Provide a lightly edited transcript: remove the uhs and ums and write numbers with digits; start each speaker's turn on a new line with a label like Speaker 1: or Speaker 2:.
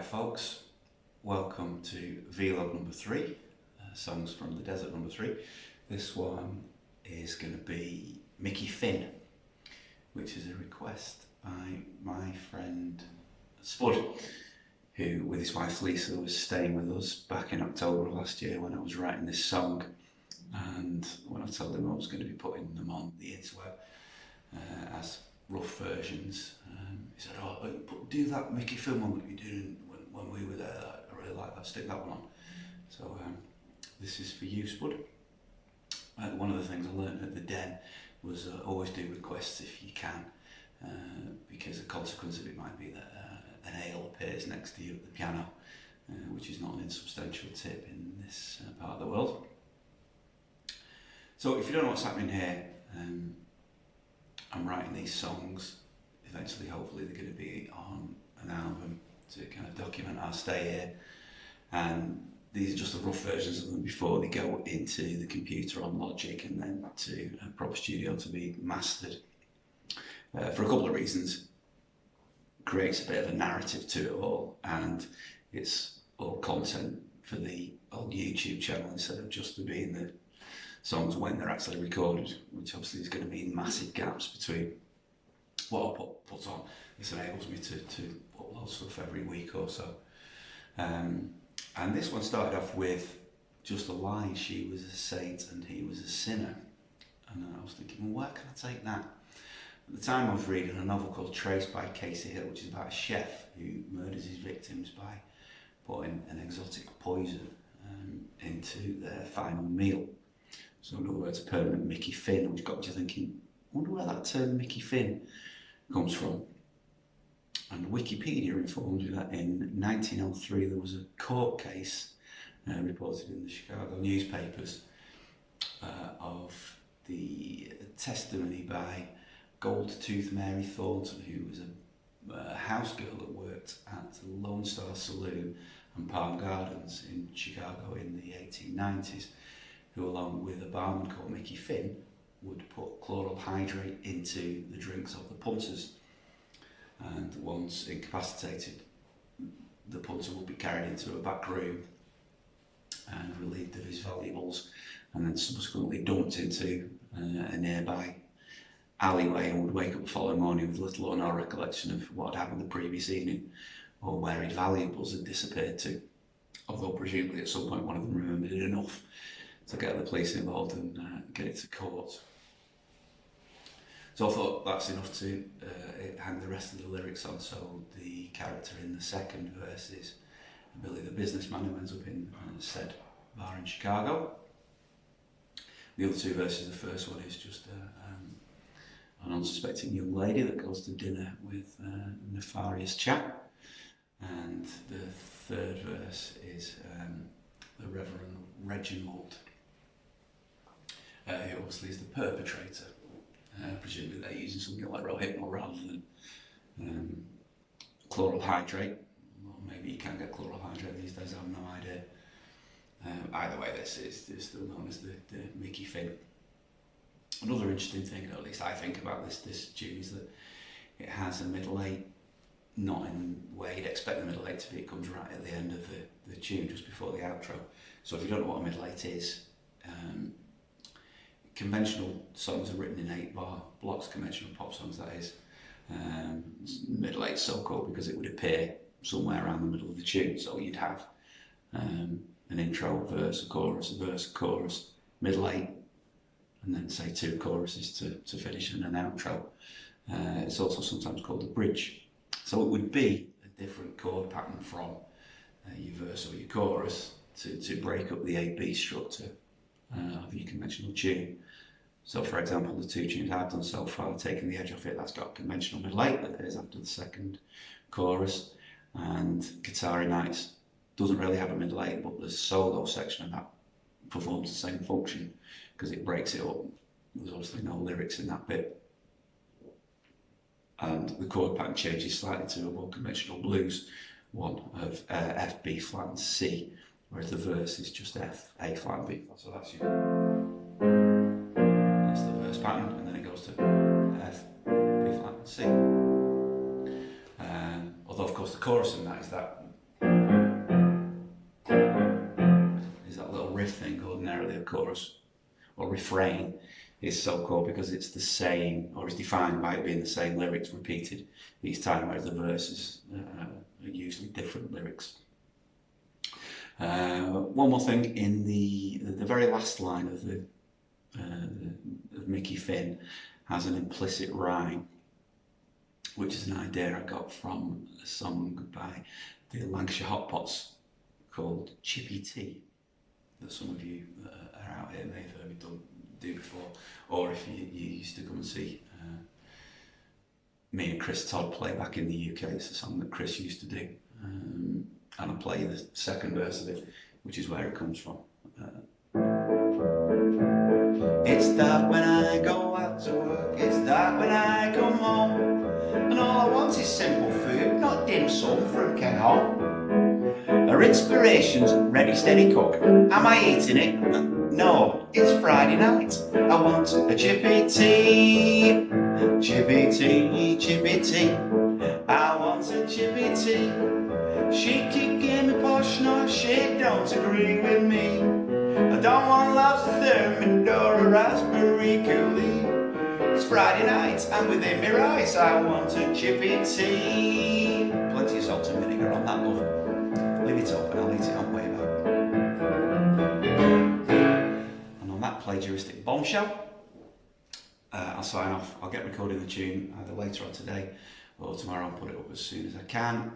Speaker 1: Right folks, welcome to vlog number 3, Songs from the Desert number 3. This one is going to be Mickey Finn, which is a request by my friend Spud, who with his wife Lisa was staying with us back in October of last year when I was writing this song. And when I told him I was going to be putting them on the interweb as rough versions, he said, "Oh, do that Mickey Finn one that you did when we were there. I really like that. Stick that one on." So this is for you, Spud. One of the things I learned at the Den was always do requests if you can, because the consequence of it might be that an ale appears next to you at the piano, which is not an insubstantial tip in this part of the world. So if you don't know what's happening here, I'm writing these songs. Eventually, hopefully, they're going to be on an album to kind of document our stay here. And these are just the rough versions of them before they go into the computer on Logic and then to a proper studio to be mastered. For a couple of reasons. Creates a bit of a narrative to it all, and it's all content for the old YouTube channel instead of just to being the songs when they're actually recorded, which obviously is going to mean massive gaps between what I put on. This enables me to upload stuff every week or so. And this one started off with just a line: she was a saint and he was a sinner. And I was thinking, well, where can I take that? At the time I was reading a novel called Traced by Casey Hill, which is about a chef who murders his victims by putting an exotic poison into their final meal. So in other words, a permanent Mickey Finn, which got me to thinking, I wonder where that term Mickey Finn comes from. And Wikipedia informs me that in 1903 there was a court case reported in the Chicago newspapers of the testimony by Gold-Tooth Mary Thornton, who was a house girl that worked at the Lone Star Saloon and Palm Gardens in Chicago in the 1890s, who along with a barman called Mickey Finn would put chloral hydrate into the drinks of the punters, and once incapacitated the punter would be carried into a back room and relieved of his valuables and then subsequently dumped into a nearby alleyway, and would wake up the following morning with little or no recollection of what had happened the previous evening or where his valuables had disappeared to, although presumably at some point one of them remembered it enough to get the police involved and get it to court. So I thought that's enough to hang the rest of the lyrics on. So the character in the second verse is Billy the businessman who ends up in said bar in Chicago. The other two verses, the first one is just an unsuspecting young lady that goes to dinner with a nefarious chap, and the third verse is the Reverend Reginald, who obviously is the perpetrator. Presumably they're using something like Rohypnol rather than chloral hydrate. Or maybe you can get chloral hydrate these days, I have no idea. Either way, this is still known as the Mickey Finn. Another interesting thing, or at least I think about this tune, is that it has a middle eight, not in the way you'd expect the middle eight to be. It comes right at the end of the tune, just before the outro. So if you don't know what a middle eight is, conventional songs are written in 8-bar blocks, conventional pop songs that is. Middle eight's so called because it would appear somewhere around the middle of the tune. So you'd have an intro, verse, a chorus, a verse, a chorus, middle eight, and then say 2 choruses to finish and an outro. It's also sometimes called a bridge. So it would be a different chord pattern from your verse or your chorus to break up the 8-beat structure of your conventional tune. So for example, the 2 tunes I've done so far, Taking the Edge Off It, that's got a conventional middle 8 that appears after the second chorus, and Guitar Nights doesn't really have a middle 8, but the solo section of that performs the same function because it breaks it up. There's obviously no lyrics in that bit, and the chord pattern changes slightly to a more conventional blues one of F, B flat and C, whereas the verse is just F, A flat and B flat. So that's the verse pattern, and then it goes to F, B flat and C. Although of course the chorus in that is that riff thing, ordinarily a chorus or refrain is so called because it's the same, or is defined by it being the same lyrics repeated each time, whereas the verses are usually different lyrics. One more thing, in the very last line of of Mickey Finn has an implicit rhyme, which is an idea I got from a song by the Lancashire Hot Pots called Chippy Tea, that some of you are out here may have heard me do before, or if you used to come and see me and Chris Todd play back in the UK. It's a song that Chris used to do, and I play the second verse of it, which is where it comes from. It's dark when I go out to work, it's dark when I come home, and all I want is simple food, not dim sum from Ken Hall. Her inspiration's ready, steady cook. Am I eating it? No, it's Friday night. I want a chippy tea. Chippy tea, chippy tea. I want a chippy tea. She keep giving me posh, no, she don't agree with me. I don't want lobster thermidor or raspberry coulis. It's Friday night, and within me rice, I want a chippy tea. Plenty of salt and vinegar on that, love. Leave it up and I'll eat it on way back. And on that plagiaristic bombshell, I'll sign off. I'll get recording the tune either later on today or tomorrow and put it up as soon as I can.